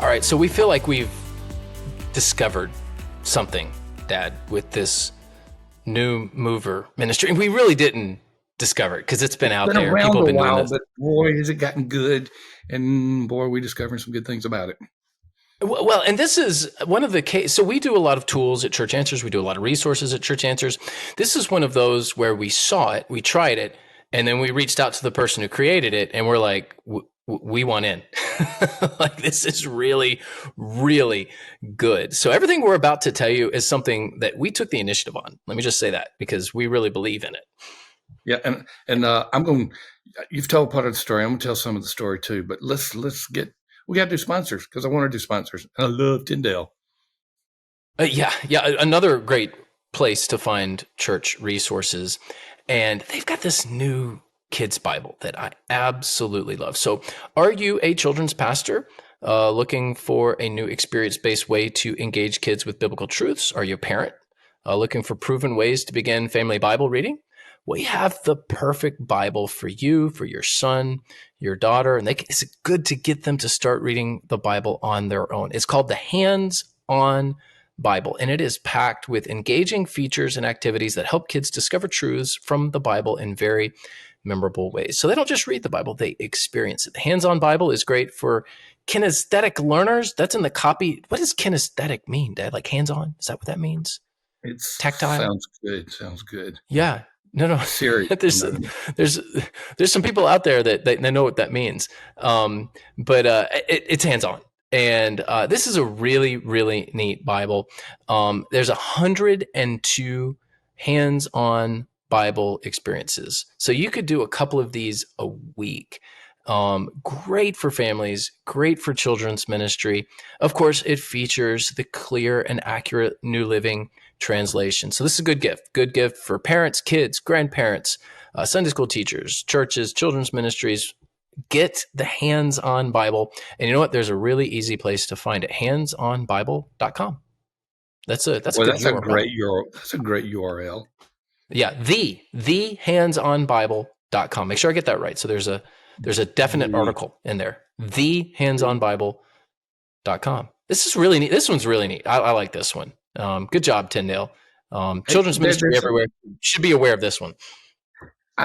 All right, so we feel like we've discovered something, Dad, with this new mover ministry. And we really didn't discover it because it's been out there. People have been while, doing this. But boy, has it gotten good. And boy, we discovering some good things about it. Well, and this is one of the cases. So we do a lot of tools at Church Answers. We do a lot of resources at Church Answers. This is one of those where we saw it, we tried it, and then we reached out to the person who created it, and we're like, we want in. Like, this is really, really good. So everything we're about to tell you is something that we took the initiative on. Let me just say that, because we really believe in it. Yeah, and I'm going. You've told part of the story. I'm going to tell some of the story too. But let's get. We got to do sponsors because I want to do sponsors. And I love Tyndale. Yeah. Another great place to find church resources, and they've got this new kids Bible that I absolutely love. So, are you a children's pastor looking for a new experience-based way to engage kids with biblical truths? Are you a parent looking for proven ways to begin family Bible reading? We have the perfect Bible for you, for your son, your daughter, and it's good to get them to start reading the Bible on their own. It's called the HandsOn Bible, and it is packed with engaging features and activities that help kids discover truths from the Bible in very memorable ways. So they don't just read the Bible, they experience it. The HandsOn Bible is great for kinesthetic learners. That's in the copy. What does kinesthetic mean, Dad? Like hands-on? Is that what that means? It's tactile? Sounds good. Yeah. No. Serious. there's some people out there that they know what that means. But it's hands-on. And this is a really, really neat Bible. There's 102 hands-on Bible experiences. So you could do a couple of these a week. Great for families, great for children's ministry. Of course, it features the clear and accurate New Living Translation. So this is a good gift for parents, kids, grandparents, Sunday school teachers, churches, children's ministries. Get the HandsOn Bible. And you know what? There's a really easy place to find it. HandsOnBible.com. That's a great URL. That's a great URL. Yeah, the HandsOnBible.com. Make sure I get that right. So there's a definite article in there. The HandsOnBible.com. This is really neat. This one's really neat. I like this one. Good job, Tyndale. Children's ministry everywhere. You should be aware of this one.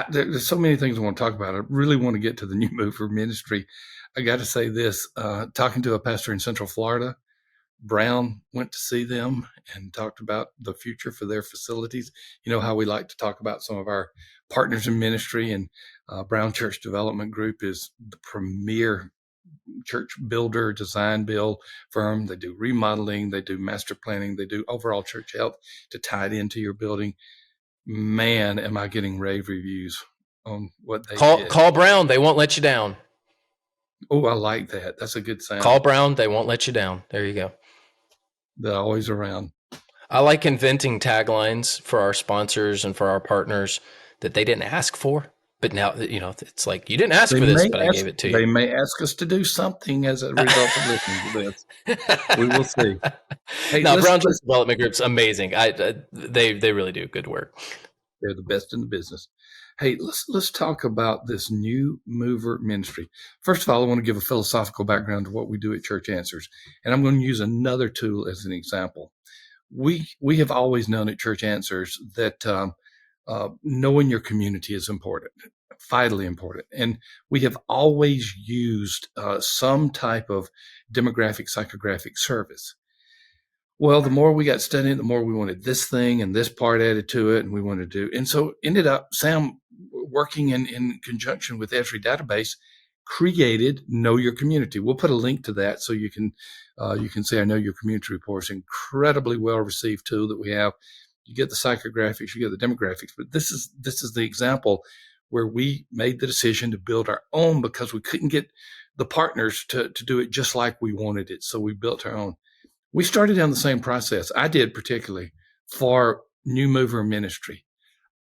There's so many things I want to talk about. I really want to get to the new mover ministry. I got to say this, talking to a pastor in Central Florida, Brown went to see them and talked about the future for their facilities. You know how we like to talk about some of our partners in ministry, and Brown Church Development Group is the premier church builder, design build firm. They do remodeling, they do master planning, they do overall church health to tie it into your building. Man, am I getting rave reviews on what they did. Call Brown. They won't let you down. Oh, I like that. That's a good sound. Call Brown. They won't let you down. There you go. They're always around. I like inventing taglines for our sponsors and for our partners that they didn't ask for. But now, it's like, you didn't ask for this, but I gave it to you. They may ask us to do something as a result of listening to this. We will see. Hey, now, Brown Church Development Group's amazing. They really do good work. They're the best in the business. Hey, let's talk about this new mover ministry. First of all, I want to give a philosophical background to what we do at Church Answers, and I'm going to use another tool as an example. We have always known at Church Answers that knowing your community is important, vitally important. And we have always used some type of demographic, psychographic service. Well, the more we got studying, the more we wanted this thing and this part added to it, and we wanted to do. And so ended up, Sam, working in conjunction with Esri Database, created Know Your Community. We'll put a link to that so you can see our Know Your Community report. It's an incredibly well-received tool that we have. You get the psychographics, you get the demographics, but this is the example where we made the decision to build our own because we couldn't get the partners to do it just like we wanted it. So we built our own. We started down the same process. I did particularly for New Mover Ministry.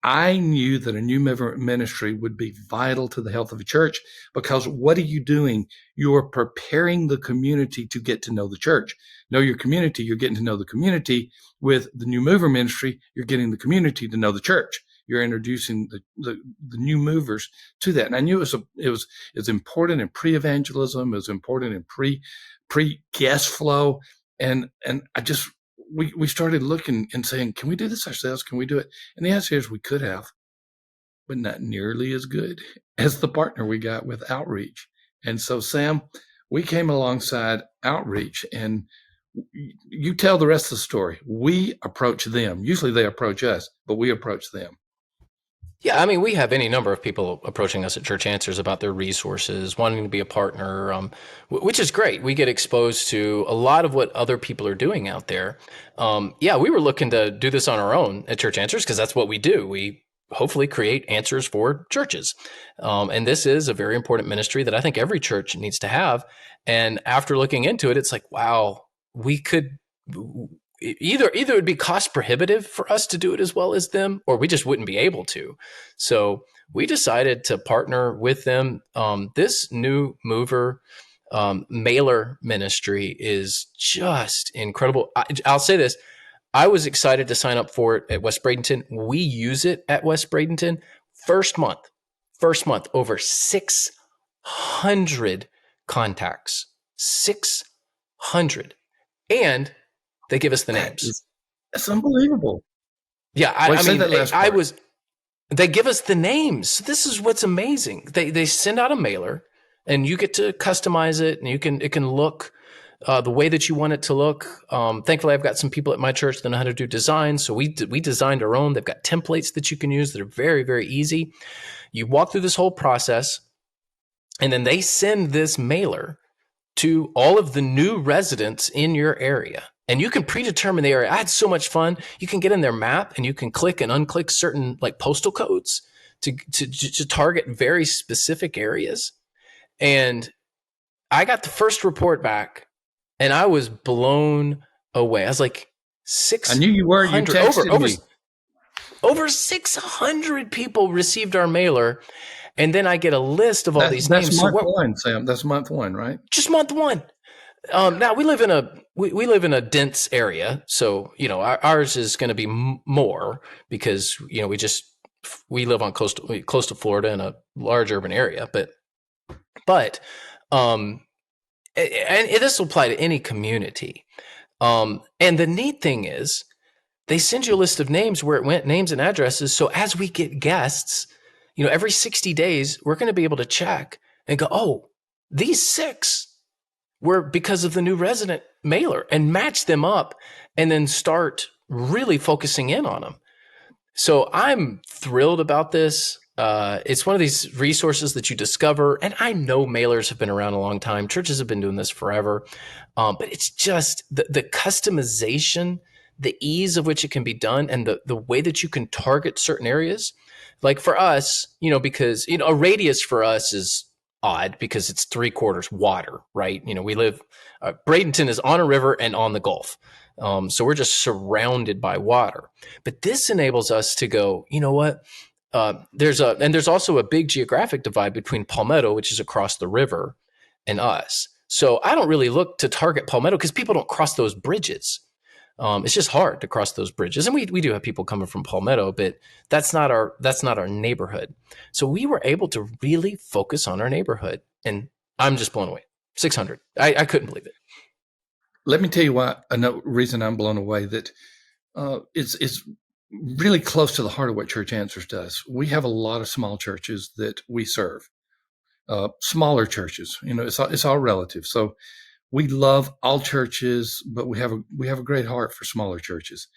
I knew that a New Mover Ministry would be vital to the health of a church because what are you doing? You're preparing the community to get to know the church. Know your community. You're getting to know the community. With the New Mover Ministry, you're getting the community to know the church. you're introducing the new movers to that. And I knew it was important in pre-evangelism. It was important in pre guest flow. And we started looking and saying, can we do this ourselves? Can we do it? And the answer is we could have, but not nearly as good as the partner we got with Outreach. And so, Sam, we came alongside Outreach, and you tell the rest of the story. We approach them. Usually they approach us, but we approach them. Yeah, I mean, we have any number of people approaching us at Church Answers about their resources, wanting to be a partner, which is great. We get exposed to a lot of what other people are doing out there. Yeah, we were looking to do this on our own at Church Answers because that's what we do. We hopefully create answers for churches. And this is a very important ministry that I think every church needs to have. And after looking into it, it's like, wow, we could either it would be cost prohibitive for us to do it as well as them, or we just wouldn't be able to. So we decided to partner with them. This new mover mailer ministry is just incredible. I'll say this. I was excited to sign up for it at West Bradenton. We use it at West Bradenton. First month, over 600 contacts. 600. And they give us the names. That's unbelievable. Yeah, they give us the names. This is what's amazing. They send out a mailer, and you get to customize it, and it can look the way that you want it to look. Thankfully, I've got some people at my church that know how to do design, so we designed our own. They've got templates that you can use that are very, very easy. You walk through this whole process, and then they send this mailer to all of the new residents in your area. And you can predetermine the area. I had so much fun. You can get in their map and you can click and unclick certain like postal codes to target very specific areas. And I got the first report back and I was blown away. I was like, 600. I knew you were. You texted me. Over 600 people received our mailer. And then I get a list of all these names. That's month one, Sam. That's month one, right? Just month one. Now we live in a dense area, so ours is going to be more because we live on close to Florida in a large urban area, but and this will apply to any community. And the neat thing is, they send you a list of names where it went, names and addresses. So as we get guests, every 60 days, we're going to be able to check and go, oh, these 6 were because of the new resident mailer, and match them up and then start really focusing in on them. So I'm thrilled about this. It's one of these resources that you discover. And I know mailers have been around a long time. Churches have been doing this forever. But it's just the customization, the ease of which it can be done, and the way that you can target certain areas. Like for us, because, a radius for us is odd because it's 3/4 water, right? We live, Bradenton is on a river and on the Gulf. So we're just surrounded by water. But this enables us to go, you know what? There's also a big geographic divide between Palmetto, which is across the river, and us. So I don't really look to target Palmetto because people don't cross those bridges. It's just hard to cross those bridges. And we do have people coming from Palmetto, but that's not our neighborhood. So we were able to really focus on our neighborhood. And I'm just blown away. 600. I couldn't believe it. Let me tell you why. Another reason I'm blown away, that it's really close to the heart of what Church Answers does. We have a lot of small churches that we serve. Smaller churches, it's all relative. So we love all churches, but we have a great heart for smaller churches.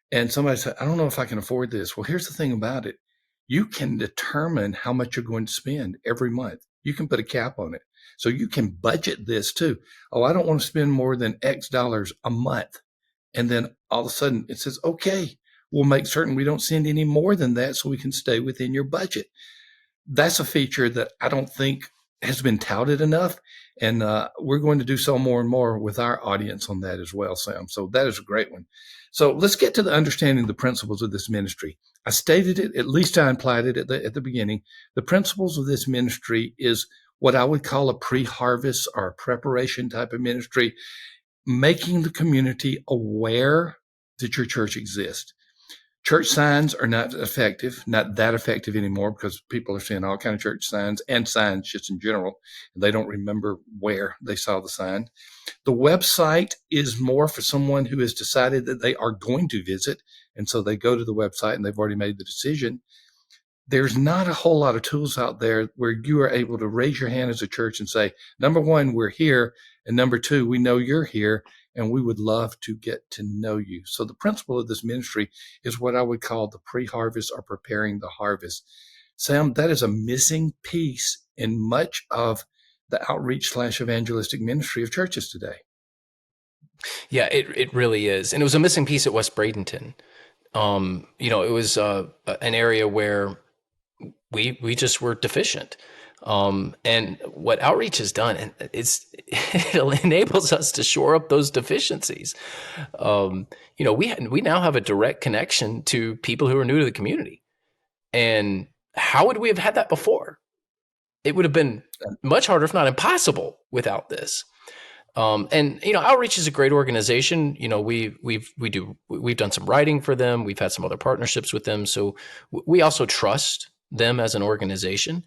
And somebody said, I don't know if I can afford this. Well, here's the thing about it. You can determine how much you're going to spend every month. You can put a cap on it. So you can budget this too. Oh, I don't want to spend more than X dollars a month. And then all of a sudden it says, okay, we'll make certain we don't send any more than that so we can stay within your budget. That's a feature that I don't think has been touted enough. And we're going to do so more and more with our audience on that as well, Sam. So that is a great one. So let's get to the understanding the principles of this ministry. I stated it, at least I implied it at the beginning. The principles of this ministry is what I would call a pre-harvest or a preparation type of ministry, making the community aware that your church exists. Church signs are not that effective anymore because people are seeing all kind of church signs and signs just in general. And they don't remember where they saw the sign. The website is more for someone who has decided that they are going to visit. And so they go to the website and they've already made the decision. There's not a whole lot of tools out there where you are able to raise your hand as a church and say, number one, we're here. And number two, we know you're here and we would love to get to know you. So the principle of this ministry is what I would call the pre-harvest or preparing the harvest. Sam, that is a missing piece in much of the outreach/evangelistic ministry of churches today. Yeah, it really is. And it was a missing piece at West Bradenton. It was an area where we just were deficient. And what outreach has done, and it enables us to shore up those deficiencies. We now have a direct connection to people who are new to the community. And how would we have had that before? It would have been much harder, if not impossible, without this. Outreach is a great organization. We've done some writing for them. We've had some other partnerships with them. So we also trust them as an organization.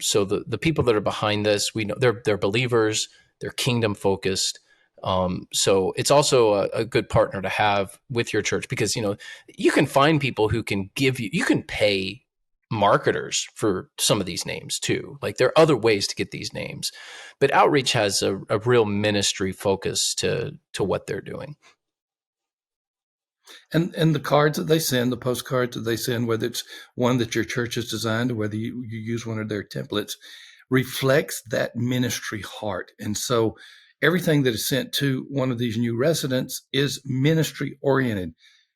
So the people that are behind this, we know they're believers, they're kingdom focused. So it's also a good partner to have with your church because, you can find people who can you can pay marketers for some of these names too. Like there are other ways to get these names, but outreach has a real ministry focus to what they're doing. And the cards that they send, the postcards that they send, whether it's one that your church has designed or whether you use one of their templates, reflects that ministry heart. And so everything that is sent to one of these new residents is ministry oriented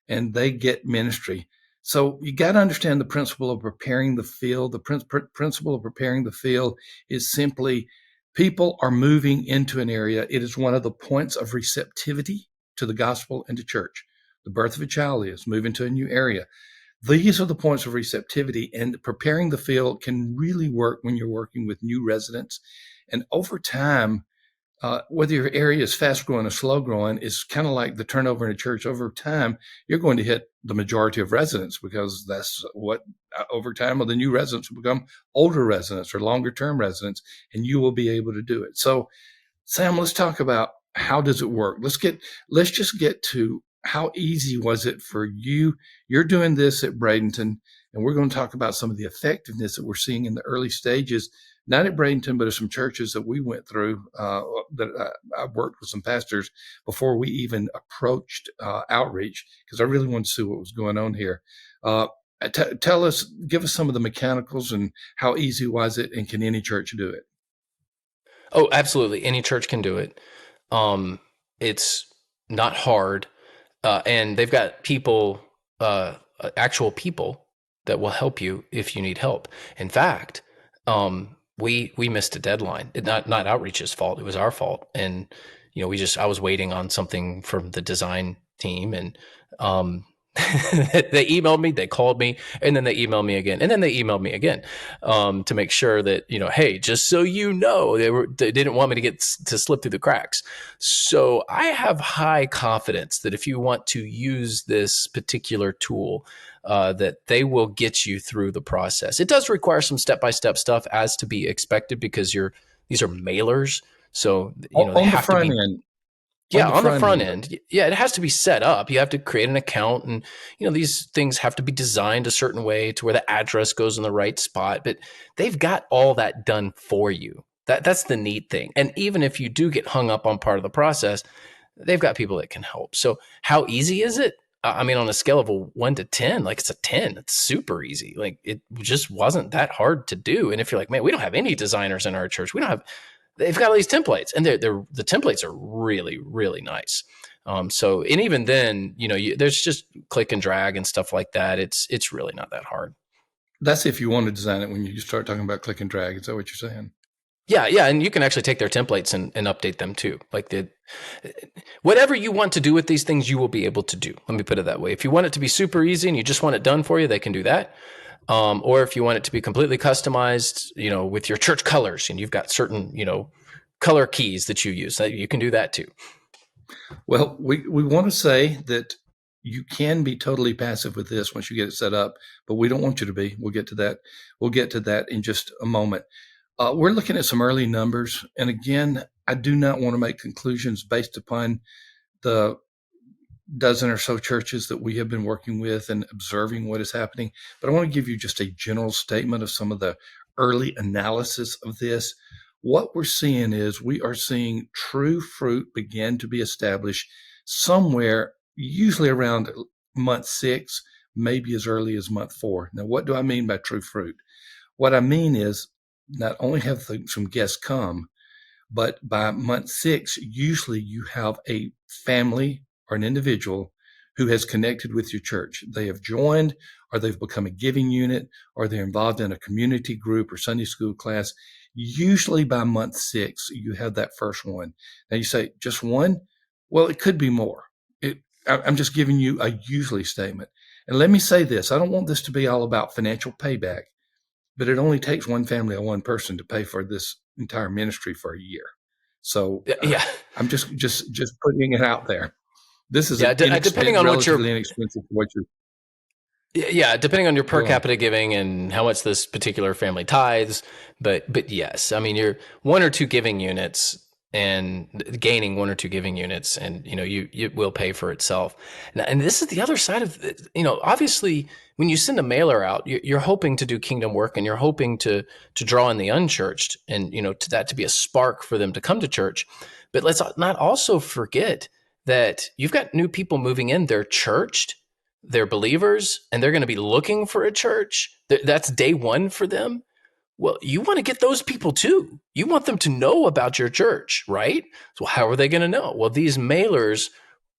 and they get ministry. So you got to understand the principle of preparing the field. The principle of preparing the field is simply people are moving into an area. It is one of the points of receptivity to the gospel and to church. The birth of a child is moving to a new area. These are the points of receptivity, and preparing the field can really work when you're working with new residents. And over time, whether your area is fast growing or slow growing, is kind of like the turnover in a church. Over time, you're going to hit the majority of residents because that's what over time, the new residents will become older residents or longer term residents, and you will be able to do it. So, Sam, let's talk about how does it work. Let's just get to how easy was it for you? You're doing this at Bradenton, and we're going to talk about some of the effectiveness that we're seeing in the early stages, not at Bradenton, but at some churches that we went through that I worked with some pastors before we even approached outreach, because I really wanted to see what was going on here. Tell us, give us some of the mechanicals and how easy was it, and can any church do it? Oh, absolutely. Any church can do it. It's not hard. And they've got people, actual people that will help you if you need help. In fact, we missed a deadline. Not Outreach's fault. It was our fault. And I was waiting on something from the design team, and they emailed me, they called me, and then they emailed me again, and then they emailed me again to make sure that hey, just so you know, they didn't want me to get to slip through the cracks. So I have high confidence that if you want to use this particular tool, that they will get you through the process. It does require some step-by-step stuff, as to be expected, because these are mailers, so they On the have to front be. end, Yeah, on the front end. Yeah, it has to be set up. You have to create an account, and these things have to be designed a certain way to where the address goes in the right spot, but they've got all that done for you. That's the neat thing. And even if you do get hung up on part of the process, they've got people that can help. So how easy is it? I mean, on a scale of a 1 to 10, like it's a 10. It's super easy. Like it just wasn't that hard to do. And if you're like, man, we don't have any designers in our church, they've got all these templates, and the templates are really, really nice. And even then, there's just click and drag and stuff like that. It's really not that hard. That's if you want to design it. When you start talking about click and drag, is that what you're saying? Yeah, and you can actually take their templates and update them too. Like whatever you want to do with these things, you will be able to do. Let me put it that way. If you want it to be super easy and you just want it done for you, they can do that. Or if you want it to be completely customized, with your church colors, and you've got certain, color keys that you use, you can do that too. Well, we want to say that You can be totally passive with this once you get it set up, but we don't want you to be. We'll get to that. We'll get to that in just a moment. We're looking at some early numbers. And again, I do not want to make conclusions based upon the dozen or so churches that we have been working with and observing what is happening. But I want to give you just a general statement of some of the early analysis of this. What we're seeing is we are seeing true fruit begin to be established somewhere, usually around month 6, maybe as early as month 4. Now, what do I mean by true fruit? What I mean is not only have some guests come, but by month 6, usually you have a family or an individual who has connected with your church. They have joined, or they've become a giving unit, or they're involved in a community group or Sunday school class. Usually by month 6, you have that first one. Now you say, just one? Well, it could be more. I'm just giving you a usually statement. And let me say this, I don't want this to be all about financial payback, but it only takes one family or one person to pay for this entire ministry for a year. So Yeah. I'm just putting it out there. This is Yeah. an Depending on what relatively inexpensive for what you're. yeah, depending on your per Go on. capita giving and how much this particular family tithes, but yes, I mean you're one or two giving units and gaining one or two giving units, and you will pay for itself. And this is the other side of it. Obviously when you send a mailer out, you're hoping to do kingdom work and you're hoping to draw in the unchurched and to that to be a spark for them to come to church. But let's not also forget that you've got new people moving in, they're churched, they're believers, and they're going to be looking for a church. That's day one for them. Well, you want to get those people too. You want them to know about your church, right? So how are they going to know? Well, these mailers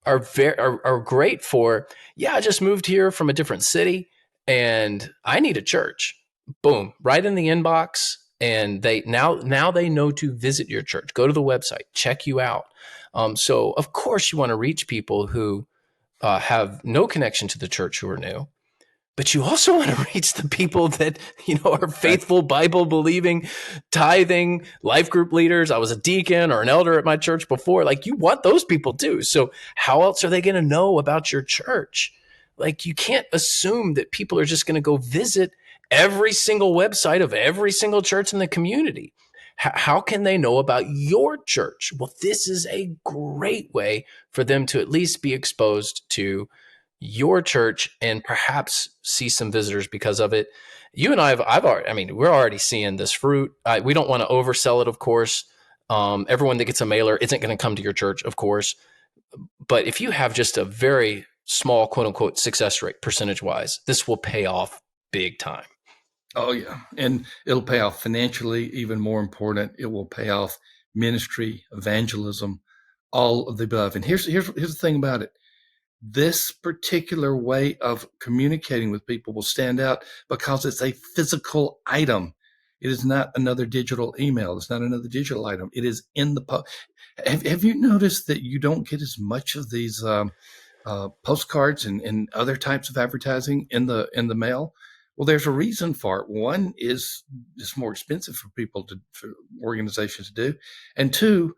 are great for, yeah, I just moved here from a different city and I need a church. Boom, right in the inbox. And they now they know to visit your church, go to the website, check you out. So of course you want to reach people who have no connection to the church who are new, but you also want to reach the people that are Right. faithful, Bible believing, tithing life group leaders. I was a deacon or an elder at my church before. Like, you want those people too. So how else are they going to know about your church? Like, you can't assume that people are just going to go visit every single website of every single church in the community. How can they know about your church? Well, this is a great way for them to at least be exposed to your church and perhaps see some visitors because of it. You and I've already, I mean, we're already seeing this fruit. We don't want to oversell it, of course. Everyone that gets a mailer isn't going to come to your church, of course. But if you have just a very small, quote unquote, success rate percentage wise, this will pay off big time. Oh yeah, and it'll pay off financially. Even more important, it will pay off ministry, evangelism, all of the above. And here's the thing about it. This particular way of communicating with people will stand out because it's a physical item. It is not another digital email. It's not another digital item. It is in the. Have you noticed that you don't get as much of these postcards and other types of advertising in the mail? Well, there's a reason for it. One is it's more expensive for organizations to do, and two,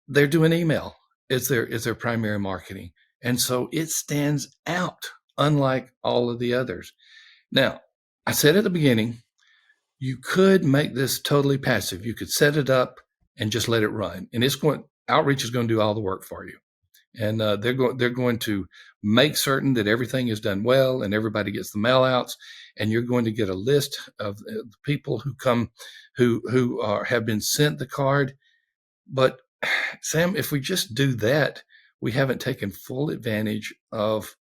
they're doing email as their primary marketing. And so it stands out, unlike all of the others. Now, I said at the beginning, you could make this totally passive. You could set it up and just let it run. And outreach is going to do all the work for you. And they're going to make certain that everything is done well and everybody gets the mail outs. And you're going to get a list of the people who come, who have been sent the card. But Sam, if we just do that, we haven't taken full advantage of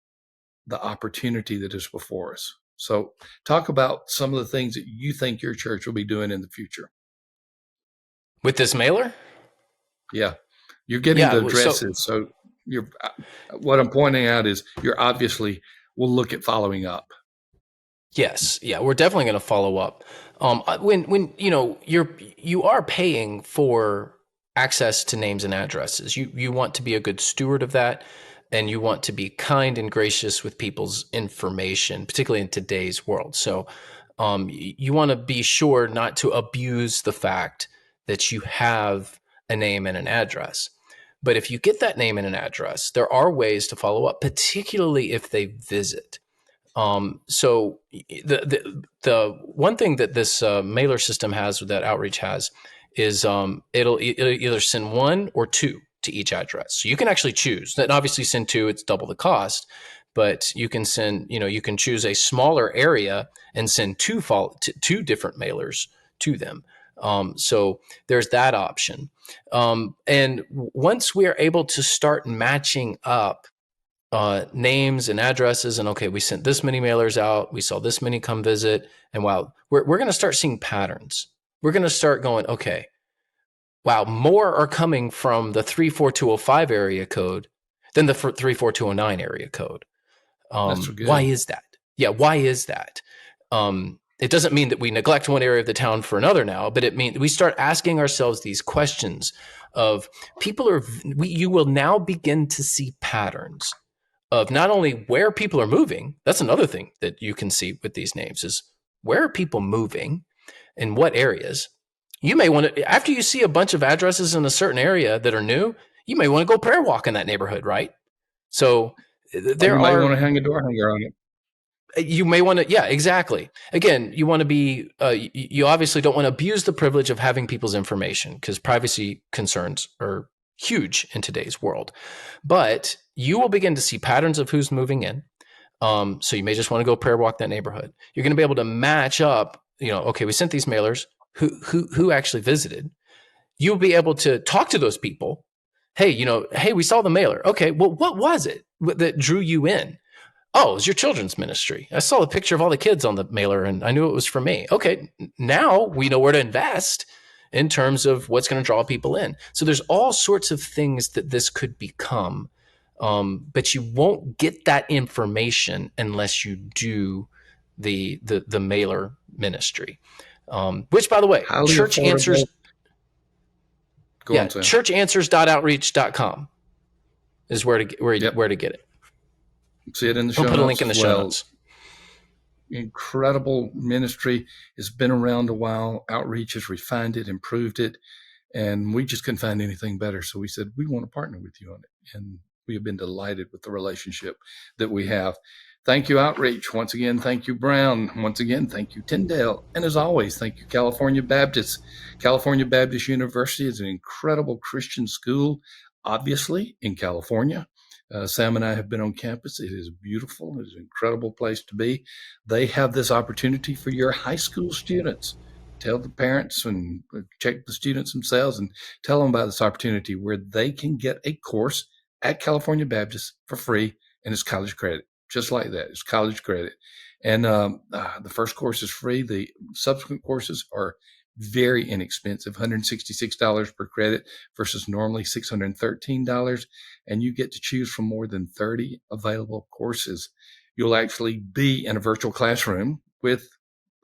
the opportunity that is before us. So talk about some of the things that you think your church will be doing in the future. With this mailer? Yeah. You're getting the Yeah. So addresses. So what I'm pointing out is you're obviously will look at following up. yes, yeah, we're definitely going to follow up. When you are paying for access to names and addresses, you want to be a good steward of that, and you want to be kind and gracious with people's information, particularly in today's world. So, you want to be sure not to abuse the fact that you have a name and an address. But if you get that name and an address, there are ways to follow up, particularly if they visit. So the one thing that this mailer system has, that outreach has, is it'll either send one or two to each address. So you can actually choose. Then obviously send two, it's double the cost, but you can send, you can choose a smaller area and send two different mailers to them. So there's that option. And once we are able to start matching up names and addresses, and okay, we sent this many mailers out, we saw this many come visit, and wow, we're going to start seeing patterns. We're going to start going, okay, wow, more are coming from the 34205 area code than the 34209 area code. That's Why good. is that? Yeah, why is that? It doesn't mean that we neglect one area of the town for another now, but it means we start asking ourselves these questions of you will now begin to see patterns of not only where people are moving. That's another thing that you can see with these names is where are people moving, in what areas. You may want to, after you see a bunch of addresses in a certain area that are new, you may want to go prayer walk in that neighborhood, right? So Or you there might want are, to hang a door hanger on it. you may want to, yeah, exactly. Again, you want to be, you obviously don't want to abuse the privilege of having people's information because privacy concerns are huge in today's world. But you will begin to see patterns of who's moving in. So you may just want to go prayer walk that neighborhood. You're going to be able to match up, okay, we sent these mailers, who actually visited. You'll be able to talk to those people. Hey, hey, we saw the mailer. Okay, well, what was it that drew you in? Oh, it was your children's ministry. I saw a picture of all the kids on the mailer and I knew it was for me. Okay, now we know where to invest in terms of what's going to draw people in. So there's all sorts of things that this could become. But you won't get that information unless you do the mailer ministry. Which, by the way, Highly church affordable. answers, Go yeah, on, Sam. churchanswers.outreach.com is where Yep. to get it. See it in the We'll show put a notes link in as the show well. notes. Incredible ministry. It's been around a while. Outreach has refined it, improved it, and we just couldn't find anything better. So we said, we want to partner with you on it. And we have been delighted with the relationship that we have. Thank you, Outreach. Once again, thank you, Brown. Once again, thank you, Tyndale. And as always, thank you, California Baptist. California Baptist University is an incredible Christian school, obviously, in California. Sam and I have been on campus. It is beautiful. It is an incredible place to be. They have this opportunity for your high school students. Tell the parents and check the students themselves and tell them about this opportunity where they can get a course at California Baptist for free, and it's college credit. Just like that, it's college credit. And the first course is free. The subsequent courses are very inexpensive, $166 per credit versus normally $613. And you get to choose from more than 30 available courses. You'll actually be in a virtual classroom with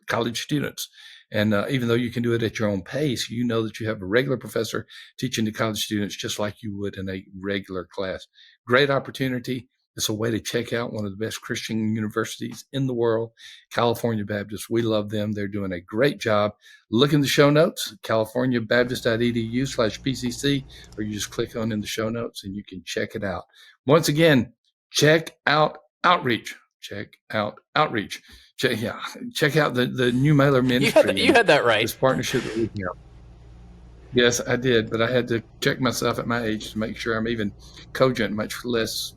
college students. And even though you can do it at your own pace, you know that you have a regular professor teaching the college students just like you would in a regular class. Great opportunity. It's a way to check out one of the best Christian universities in the world, California Baptist. We love them. They're doing a great job. Look in the show notes, californiabaptist.edu/PCC, or you just click on in the show notes and you can check it out. Once again, check out Outreach. Check out Outreach. Check out the new mailer ministry You and had that right. this partnership that we have. Yes, I did, but I had to check myself at my age to make sure I'm even cogent, much less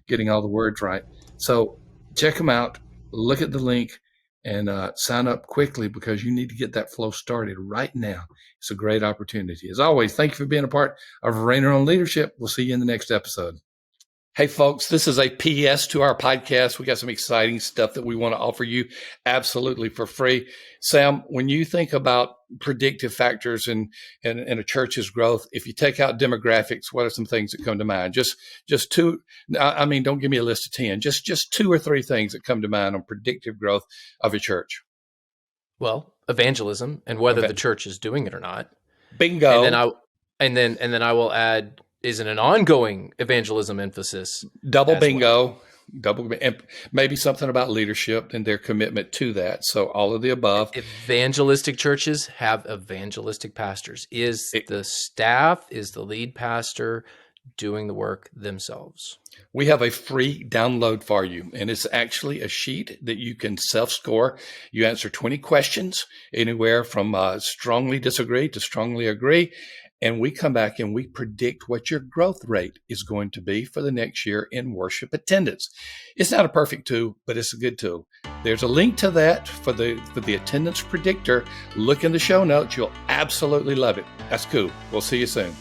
getting all the words right. So check them out. Look at the link and sign up quickly because you need to get that flow started right now. It's a great opportunity. As always, thank you for being a part of Rainer on Leadership. We'll see you in the next episode. Hey, folks, this is a PS to our podcast. We got some exciting stuff that we want to offer you absolutely for free. Sam, when you think about predictive factors in a church's growth, if you take out demographics, what are some things that come to mind? Just two. I mean, don't give me a list of 10. Just two or three things that come to mind on predictive growth of a church. Well, evangelism and whether the church is doing it or not. Bingo. And then I will add, is it an ongoing evangelism emphasis? Double bingo. Well. and maybe something about leadership and their commitment to that. So all of the above. Evangelistic churches have evangelistic pastors. Is the staff, is the lead pastor doing the work themselves? We have a free download for you, and it's actually a sheet that you can self-score. You answer 20 questions, anywhere from strongly disagree to strongly agree, and we come back and we predict what your growth rate is going to be for the next year in worship attendance. It's not a perfect tool, but it's a good tool. There's a link to that for the attendance predictor. Look in the show notes. You'll absolutely love it. That's cool. We'll see you soon.